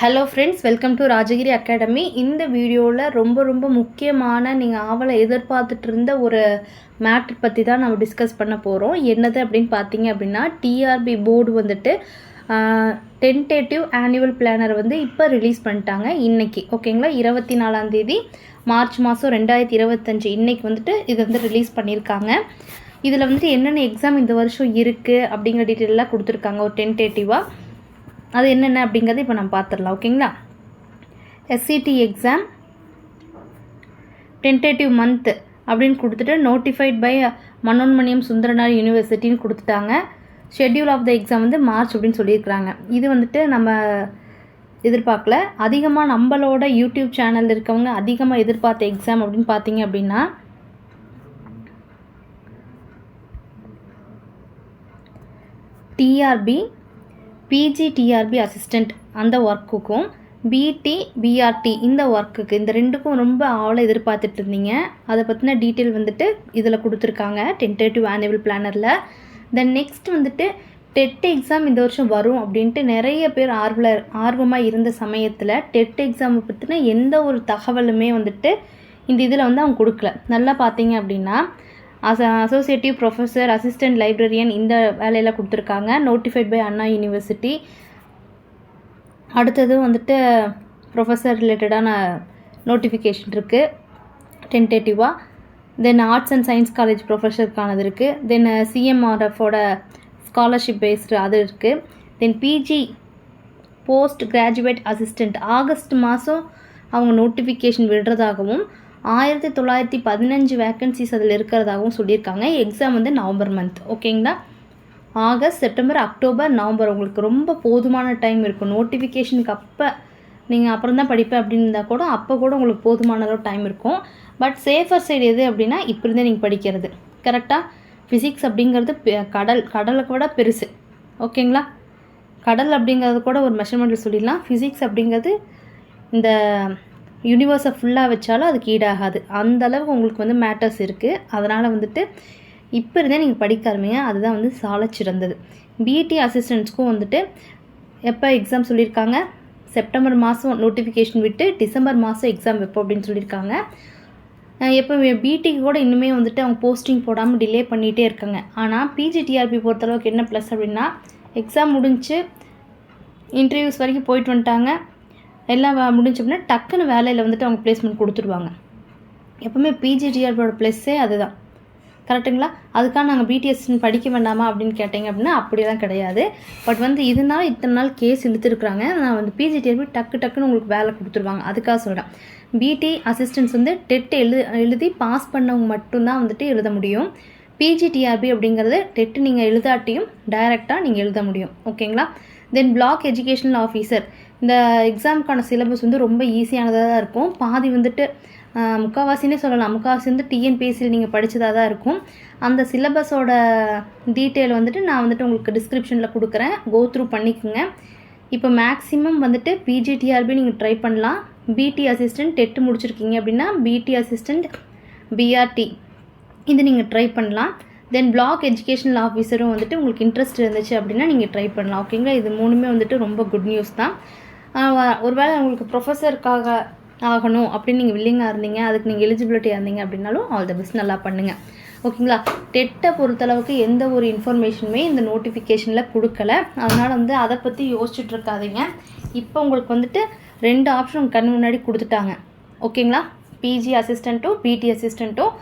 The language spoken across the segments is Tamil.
Hello friends, welcome to Rajagiri academy. இந்த வீடியோவில் ரொம்ப முக்கியமான நீங்கள் ஆவலை எதிர்பார்த்துட்டு இருந்த ஒரு மேட்ரு பற்றி தான் நம்ம டிஸ்கஸ் பண்ண போகிறோம். என்னது அப்படின்னு பார்த்தீங்க அப்படின்னா, டிஆர்பி போர்டு வந்துட்டு டென்டேட்டிவ் ஆனுவல் பிளானர் வந்து இப்போ ரிலீஸ் பண்ணிட்டாங்க இன்றைக்கி. ஓகேங்களா, 24 மார்ச் மாதம் 2025 இன்றைக்கி வந்துட்டு இது வந்து ரிலீஸ் பண்ணியிருக்காங்க. இதில் வந்துட்டு என்னென்ன எக்ஸாம் இந்த வருஷம் இருக்குது அப்படிங்கிற டீட்டெயிலாம் கொடுத்துருக்காங்க ஒரு டென்டேட்டிவாக. அது என்னென்ன அப்படிங்கிறது இப்போ நம்ம பார்த்துடலாம். ஓகேங்களா, எஸ்சிடி எக்ஸாம் டென்டேட்டிவ் மந்த் அப்படின்னு கொடுத்துட்டு நோட்டிஃபைட் பை மனோன்மணியம் சுந்தரனார் யூனிவர்சிட்டின்னு கொடுத்துட்டாங்க. ஷெட்யூல் ஆஃப் த எக்ஸாம் வந்து மார்ச் அப்படின்னு சொல்லியிருக்கிறாங்க. இது வந்துட்டு நம்ம எதிர்பார்க்கல. அதிகமாக நம்மளோட யூடியூப் சேனல் இருக்கவங்க அதிகமாக எதிர்பார்த்த எக்ஸாம் அப்படின்னு பார்த்தீங்க அப்படின்னா டிஆர்பி பிஜிடிஆர்பி அசிஸ்டண்ட் அந்த ஒர்க்குக்கும் பிடி பிஆர்டி இந்த ஒர்க்குக்கு, இந்த ரெண்டுக்கும் ரொம்ப ஆவலை எதிர்பார்த்துட்டு இருந்தீங்க. அதை பற்றின டீட்டெயில் வந்துட்டு இதில் கொடுத்துருக்காங்க டென்டேட்டிவ் ஆனுவல் பிளானரில். தென் நெக்ஸ்ட் வந்துட்டு டெட் எக்ஸாம் இந்த வருஷம் வரும் அப்படின்ட்டு நிறைய பேர் ஆர்வமாக இருந்த சமயத்தில் டெட் எக்ஸாமை பற்றின எந்த ஒரு தகவலுமே வந்துட்டு இந்த இதில் வந்து அவங்க கொடுக்கல. நல்லா பார்த்தீங்க அப்படின்னா அசோசியேட்டிவ் ப்ரொஃபஸர், அசிஸ்டன்ட் லைப்ரரியன் இந்த வேலையில் கொடுத்துருக்காங்க. Notified by Anna university. அடுத்தது வந்துட்டு ப்ரொஃபஸர் ரிலேட்டடான நோட்டிஃபிகேஷன் இருக்குது டென்டேட்டிவாக. Then arts and science college ப்ரொஃபஸருக்கானது இருக்குது. தென் சிஎம்ஆர்எஃபோட ஸ்காலர்ஷிப் பேஸ்டு அது இருக்குது. Then PG post graduate assistant August மாதம் அவங்க நோட்டிஃபிகேஷன் விடுறதாகவும் 1915 வேக்கன்சிஸ் அதில் இருக்கிறதாகவும் சொல்லியிருக்காங்க. எக்ஸாம் வந்து நவம்பர் மந்த். ஓகேங்களா, ஆகஸ்ட், செப்டம்பர், அக்டோபர், நவம்பர் உங்களுக்கு ரொம்ப போதுமான டைம் இருக்கும். நோட்டிஃபிகேஷனுக்கு அப்போ நீங்கள் அப்புறம் தான் படிப்பேன் அப்படின்னு இருந்தால் கூட அப்போ கூட உங்களுக்கு போதுமான அளவு டைம் இருக்கும். பட் சேஃபர் சைடு எது அப்படின்னா இப்போ இருந்தே நீங்கள் படிக்கிறது கரெக்டாக. ஃபிசிக்ஸ் அப்படிங்கிறது கடலுக்கு விட பெருசு. ஓகேங்களா, கடல் அப்படிங்கிறது கூட ஒரு மெஷர்மெண்ட்டில் சொல்லிடலாம். ஃபிசிக்ஸ் அப்படிங்கிறது இந்த யூனிவர்ஸை ஃபுல்லாக வச்சாலும் அதுக்கு ஈடாகாது. அந்த அளவுக்கு உங்களுக்கு வந்து மேட்டர்ஸ் இருக்குது. அதனால் வந்துட்டு இப்போ இருந்தே நீங்கள் படிக்க ஆரம்பிங்க. அதுதான் வந்து சால சிறந்தது. பிடி அசிஸ்டன்ட்ஸ்க்கும் வந்துட்டு எப்போ எக்ஸாம் சொல்லியிருக்காங்க, செப்டம்பர் மாதம் நோட்டிஃபிகேஷன் விட்டு டிசம்பர் மாதம் எக்ஸாம் எப்போ அப்படின்னு சொல்லியிருக்காங்க. எப்போ பிடிக்கு கூட இன்னுமே வந்துட்டு அவங்க போஸ்டிங் போடாமல் டிலே பண்ணிகிட்டே இருக்காங்க. ஆனால் பிஜிடிஆர்பி பொறுத்தளவுக்கு என்ன ப்ளஸ் அப்படின்னா, எக்ஸாம் முடிஞ்சு இன்டர்வியூஸ் வரைக்கும் போயிட்டு வந்துட்டாங்க. எல்லாம் முடிஞ்ச அப்படின்னா டக்குன்னு வேலையில் வந்துட்டு அவங்க பிளேஸ்மெண்ட் கொடுத்துருவாங்க. எப்போவுமே பிஜிடிஆர்பியோட ப்ளஸ்ஸே அதுதான். கரெக்டுங்களா. அதுக்காக நாங்கள் பிடிஎஸ் படிக்க வேண்டாமா அப்படின்னு கேட்டிங்க அப்படின்னா அப்படிலாம் கிடையாது. பட் வந்து இதனால இத்தனை நாள் கேஸ் இழுத்துருக்குறாங்க. நான் வந்து பிஜிடிஆர்பி டக்குன்னு உங்களுக்கு வேலை கொடுத்துருவாங்க. அதுக்காக சொல்கிறேன். பிடி அசிஸ்டன்ஸ் வந்து டெட் எழுதி பாஸ் பண்ணவங்க மட்டும்தான் வந்துட்டு எழுத முடியும். பிஜிடிஆர்பி அப்படிங்கிறது டெட்டு நீங்கள் எழுதாட்டியும் டைரெக்டாக நீங்கள் எழுத முடியும். ஓகேங்களா. தென் பிளாக் எஜுகேஷனல் ஆஃபீஸர் இந்த எக்ஸாமுக்கான சிலபஸ் வந்து ரொம்ப ஈஸியானதாக தான் இருக்கும். பாதி வந்துட்டு முக்கால்வாசினே சொல்லலாம். முக்கால்வாசி வந்து டிஎன்பிஎஸ்சியில் நீங்கள் படித்ததாக தான் இருக்கும். அந்த சிலபஸோட டீட்டெயில் வந்துட்டு நான் வந்துட்டு உங்களுக்கு டிஸ்கிரிப்ஷனில் கொடுக்குறேன், கோ த்ரூ பண்ணிக்கோங்க. இப்போ மேக்ஸிமம் வந்துட்டு பிஜிடிஆர்பி நீங்கள் ட்ரை பண்ணலாம். பிடி அசிஸ்டன்ட் டெட்டு முடிச்சிருக்கீங்க அப்படின்னா பிடி அசிஸ்டன்ட் பிஆர்டி இது நீங்கள் ட்ரை பண்ணலாம். தென் பிளாக் எஜுகேஷனல் ஆஃபீஸரும் வந்துட்டு உங்களுக்கு இன்ட்ரெஸ்ட் இருந்துச்சு அப்படின்னா நீங்கள் ட்ரை பண்ணலாம். ஓகேங்களா, இது மூணுமே வந்துட்டு ரொம்ப குட் நியூஸ் தான். ஒருவேளை உங்களுக்கு ப்ரொஃபஸருக்காக ஆகணும் அப்படின்னு நீங்கள் வில்லிங்காக இருந்தீங்க, அதுக்கு நீங்கள் எலிஜிபிலிட்டியாக இருந்தீங்க அப்படின்னாலும் ஆல் த பெஸ்ட், நல்லா பண்ணுங்கள். ஓகேங்களா, டெட்டை பொறுத்தளவுக்கு எந்த ஒரு இன்ஃபர்மேஷனுமே இந்த நோட்டிஃபிகேஷனில் கொடுக்கல. அதனால் வந்து அதை பற்றி யோசிச்சுட்டு இருக்காதீங்க. இப்போ உங்களுக்கு வந்துட்டு 2 ஆப்ஷன் கண் முன்னாடி கொடுத்துட்டாங்க. ஓகேங்களா, பிஜி அசிஸ்டண்ட்டும் பிடி அசிஸ்டண்ட்டும்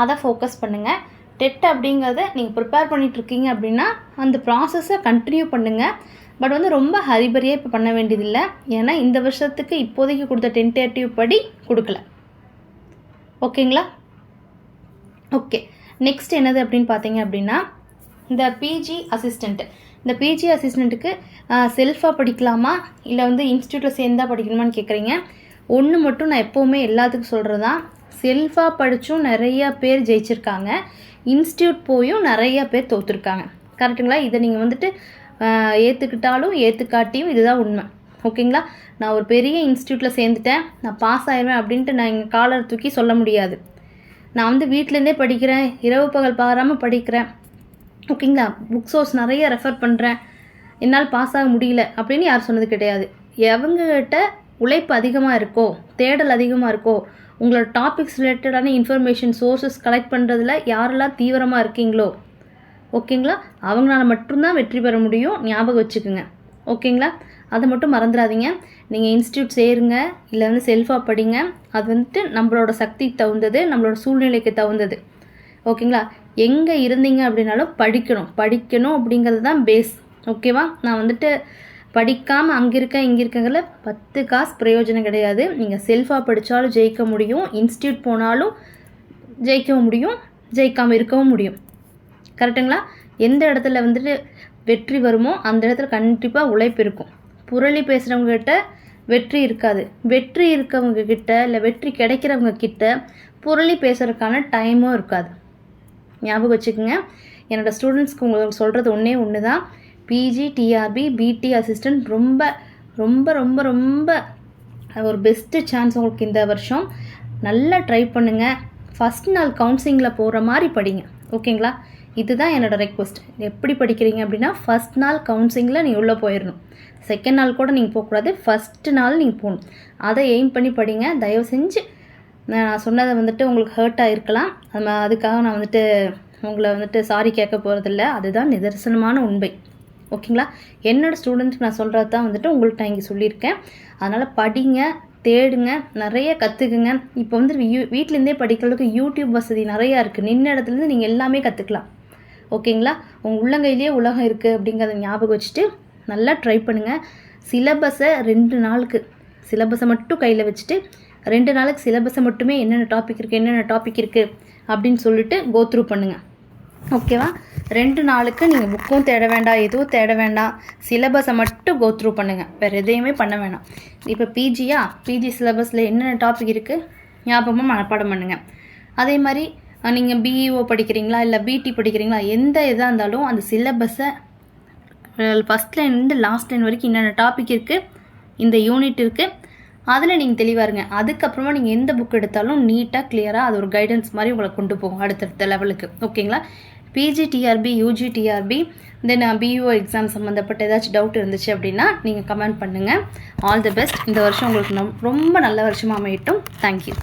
அதை ஃபோக்கஸ் பண்ணுங்கள். டெட் அப்படிங்கிறத நீங்கள் ப்ரிப்பேர் பண்ணிகிட்ருக்கீங்க அப்படின்னா அந்த ப்ராசஸை கண்டினியூ பண்ணுங்கள். பட் வந்து ரொம்ப ஹரிபரியாக இப்போ பண்ண வேண்டியதில்லை. ஏன்னா இந்த வருஷத்துக்கு இப்போதைக்கு கொடுத்த டென்டேட்டிவ் படி கொடுக்கல. ஓகேங்களா. ஓகே, நெக்ஸ்ட் என்னது அப்படின்னு பார்த்தீங்க அப்படின்னா இந்த பிஜி அசிஸ்டண்ட்டுக்கு செல்ஃபாக படிக்கலாமா இல்லை வந்து இன்ஸ்டியூட்டில் சேர்ந்தா படிக்கணுமான்னு கேட்குறீங்க. ஒன்று மட்டும் நான் எப்போவுமே எல்லாத்துக்கும் சொல்கிறது தான், செல்ஃபாக படித்தும் நிறையா பேர் ஜெயிச்சிருக்காங்க, இன்ஸ்டியூட் போயும் நிறையா பேர் தோற்றுருக்காங்க. கரெக்டுங்களா. இதை நீங்கள் வந்துட்டு ஏற்றுக்கிட்டாலும் ஏற்றுக்காட்டியும் இதுதான் உண்மை. ஓகேங்களா, நான் ஒரு பெரிய இன்ஸ்டியூட்டில் சேர்ந்துட்டேன், நான் பாஸ் ஆயிடுவேன் அப்படின்ட்டு நான் எங்கள் காலரை தூக்கி சொல்ல முடியாது. நான் வந்து வீட்டிலேருந்தே படிக்கிறேன், இரவு பகல் பாராமல் படிக்கிறேன். ஓகேங்களா, புக் சோர்ஸ் நிறைய ரெஃபர் பண்ணுறேன், என்னால் பாஸ் ஆக முடியல அப்படின்னு யார் சொன்னது கிடையாது. எவங்ககிட்ட உழைப்பு அதிகமாக இருக்கோ, தேடல் அதிகமாக இருக்கோ, உங்களோட டாபிக்ஸ் ரிலேட்டடான இன்ஃபர்மேஷன் சோர்ஸஸ் கலெக்ட் பண்ணுறதுல யாரெல்லாம் தீவிரமாக இருக்கீங்களோ, ஓகேங்களா, அவங்களால மட்டும்தான் வெற்றி பெற முடியும். ஞாபகம் வச்சுக்குங்க. ஓகேங்களா, அதை மட்டும் மறந்துடாதீங்க. நீங்கள் இன்ஸ்டியூட் சேருங்க, இல்லை வந்து செல்ஃபாக படிங்க. அது வந்துட்டு நம்மளோட சக்திக்கு தகுந்தது, நம்மளோட சூழ்நிலைக்கு தகுந்தது. ஓகேங்களா, எங்கே இருந்தீங்க அப்படின்னாலும் படிக்கணும் அப்படிங்கிறது தான் பேஸ். ஓகேவா, நான் வந்துட்டு படிக்காமல் அங்கே இருக்கேன் இங்கே இருக்கேங்கிற 10 காசு பிரயோஜனம் கிடையாது. நீங்கள் செல்ஃபாக படித்தாலும் ஜெயிக்க முடியும், இன்ஸ்டியூட் போனாலும் ஜெயிக்கவும் முடியும், ஜெயிக்காமல் இருக்கவும் முடியும். கரெக்டுங்களா? எந்த இடத்துல வந்துட்டு வெற்றி வருமோ அந்த இடத்துல கண்டிப்பாக உழைப்பு இருக்கும். புரளி பேசுகிறவங்ககிட்ட வெற்றி இருக்காது. வெற்றி இருக்கவங்க கிட்ட இல்லை வெற்றி கிடைக்கிறவங்க கிட்ட புரளி பேசுகிறதுக்கான டைமும் இருக்காது. ஞாபகம் வச்சுக்கோங்க. என்னோடய ஸ்டூடெண்ட்ஸ்க்கு உங்களுக்கு சொல்கிறது ஒன்று தான், பிஜி டிஆர்பி பிடி அசிஸ்டன்ட் ரொம்ப ரொம்ப ரொம்ப ரொம்ப ஒரு பெஸ்ட்டு சான்ஸ் உங்களுக்கு இந்த வருஷம். நல்லா ட்ரை பண்ணுங்கள். ஃபஸ்ட் நாள் கவுன்சிலிங்கில் போகிற மாதிரி படிங்க. ஓகேங்களா, இதுதான் என்னோடய ரெக்வஸ்ட். எப்படி படிக்கிறீங்க அப்படின்னா, ஃபஸ்ட் நாள் கவுன்சிலிங்கில் நீங்கள் உள்ளே போயிடணும். செகண்ட் நாள் கூட நீங்கள் போகக்கூடாது, ஃபஸ்ட்டு நாள் நீங்கள் போகணும். அதை எய்ம் பண்ணி படிங்க. தயவு செஞ்சு நான் சொன்னதை வந்துட்டு உங்களுக்கு ஹர்ட் ஆகிருக்கலாம். அதுக்காக நான் வந்துட்டு உங்களை வந்துட்டு சாரி கேட்க போகிறதில்ல. அதுதான் நிதர்சனமான உண்மை. ஓகேங்களா, என்னோடய ஸ்டூடெண்ட்ஸ்க்கு நான் சொல்கிறது தான் வந்துட்டு உங்கள்கிட்ட இங்கே சொல்லியிருக்கேன். அதனால் படிங்க, தேடுங்க, நிறைய கற்றுக்குங்க. இப்போ வந்து வீட்டிலேருந்தே படிக்கிறதுக்கு யூடியூப் வசதி நிறையா இருக்குது. நின்ன இடத்துலேருந்து நீங்கள் எல்லாமே கற்றுக்கலாம். ஓகேங்களா, உங்கள் உள்ளங்கையிலேயே உலகம் இருக்குது அப்படிங்கிறத ஞாபகம் வச்சுட்டு நல்லா ட்ரை பண்ணுங்கள். சிலபஸை 2 நாளுக்கு சிலபஸை மட்டும் கையில் வச்சுட்டு 2 நாளுக்கு சிலபஸை மட்டுமே என்னென்ன டாபிக் இருக்குது அப்படின்னு சொல்லிட்டு கோத்ரூ பண்ணுங்கள். ஓகேவா, 2 நாளுக்கு நீங்கள் புக்கும் தேட வேண்டாம், எதுவும் தேட வேண்டாம். சிலபஸை மட்டும் கோத்ரூ பண்ணுங்கள், வேறு எதையுமே பண்ண வேணாம். இப்போ பிஜி சிலபஸில் என்னென்ன டாபிக் இருக்குது ஞாபகமாக மனப்பாடம் பண்ணுங்கள். அதே மாதிரி நீங்கள் பிஇஓ படிக்கிறீங்களா இல்லை பிடி படிக்கிறீங்களா, எந்த இதாக இருந்தாலும் அந்த சிலபஸை ஃபஸ்ட் லைன்லேருந்து லாஸ்ட் லைன் வரைக்கும் என்னென்ன டாபிக் இருக்குது, இந்த யூனிட் இருக்குது, அதில் நீங்கள் தெளிவாக இருங்க. அதுக்கப்புறமா நீங்கள் எந்த புக் எடுத்தாலும் நீட்டாக கிளியராக அது ஒரு கைடன்ஸ் மாதிரி உங்களை கொண்டு போகும் அடுத்தடுத்த லெவலுக்கு. ஓகேங்களா, பிஜி டிஆர்பி யூஜி டிஆர்பி தென் பிஇஓ எக்ஸாம் சம்மந்தப்பட்ட ஏதாச்சும் டவுட் இருந்துச்சு அப்படின்னா நீங்கள் கமெண்ட் பண்ணுங்கள். All the best. இந்த வருஷம் உங்களுக்கு ரொம்ப நல்ல வருஷமாக அமையட்டும். தேங்க்யூ.